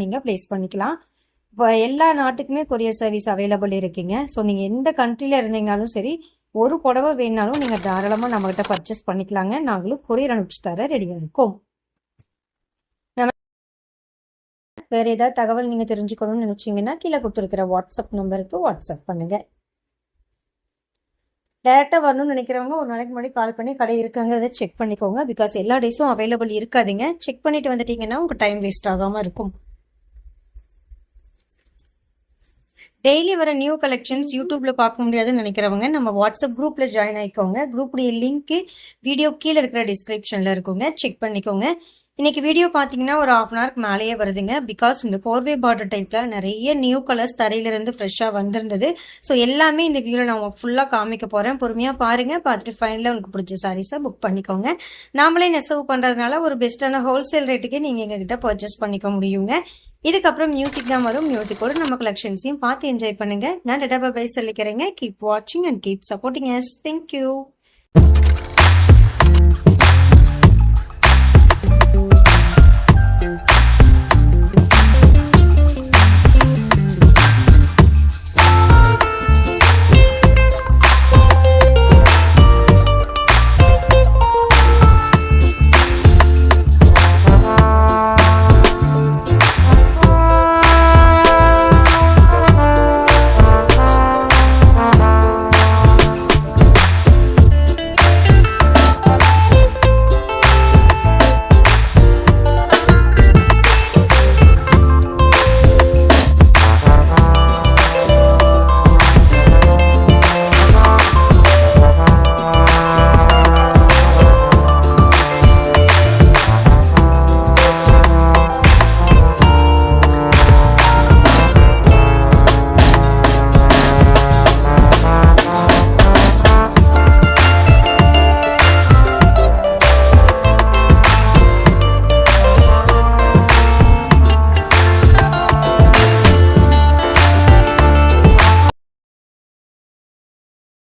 நீங்கள் ப்ளேஸ் பண்ணிக்கலாம். இப்போ எல்லா நாட்டுக்குமே கொரியர் சர்வீஸ் அவைலபிள் இருக்குங்க. ஸோ நீங்கள் எந்த கண்ட்ரியில் இருந்தீங்கனாலும் சரி, ஒரு புடவை வேணாலும் நீங்கள் தாராளமாக நம்மகிட்ட பர்ச்சேஸ் பண்ணிக்கலாங்க. நாங்களும் கொரியர் அனுப்பிச்சு தர ரெடியாக இருக்கோம். வேறு ஏதாவது தகவல் நீங்கள் தெரிஞ்சுக்கணும்னு நினச்சிங்கன்னா கீழே கொடுத்துருக்கிற வாட்ஸ்அப் நம்பருக்கு வாட்ஸ்அப் பண்ணுங்கள். டேரெக்டாக வரணும்னு நினைக்கிறவங்க ஒரு நாளைக்கு முன்னாடி கால் பண்ணி கடை இருக்குங்கிறத செக் பண்ணிக்கோங்க. பிகாஸ் எல்லா டேஸும் அவைலபிள் இருக்காதுங்க. செக் பண்ணிட்டு வந்துட்டீங்கன்னா உங்கள் டைம் வேஸ்ட் ஆகாமல் இருக்கும். டெய்லி வர நியூ கலெக்ஷன்ஸ் யூடியூப்ல பார்க்க முடியாதுன்னு நினைக்கிறவங்க நம்ம வாட்ஸ்அப் குரூப்ல ஜாயின் ஆயிக்கோங்க. குரூப்புடைய லிங்க் வீடியோ கீழே இருக்கிற டிஸ்கிரிப்ஷன்ல இருக்குங்க, செக் பண்ணிக்கோங்க. இன்னைக்கு வீடியோ பார்த்தீங்கன்னா ஒரு 1/2 hour மேலேயே வருதுங்க. பிகாஸ் இந்த கோர்வே பார்டர் டைப்ல நிறைய நியூ கலர்ஸ் தரையிலிருந்து ஃப்ரெஷ்ஷாக வந்திருந்தது. ஸோ எல்லாமே இந்த வீடியோ நான் ஃபுல்லாக காமிக்க போறேன். பொறுமையாக பாருங்க. பார்த்துட்டு ஃபைனலாக உங்களுக்கு பிடிச்ச சாரீஸை புக் பண்ணிக்கோங்க. நாமளே நெசவு பண்றதுனால ஒரு பெஸ்ட்டான ஹோல்சேல் ரேட்டுக்கே நீங்க எங்ககிட்ட பர்ச்சேஸ் பண்ணிக்க முடியுங்க. இதுக்கப்புறம் மியூசிக் தான் வரும். மியூசிக்கோட நம்ம கலெக்ஷன்ஸையும் பார்த்து என்ஜாய் பண்ணுங்க. நான் டேட்டா பை சொல்லிக்கிறேங்க. கீப் வாட்சிங் and keep supporting us. Thank you.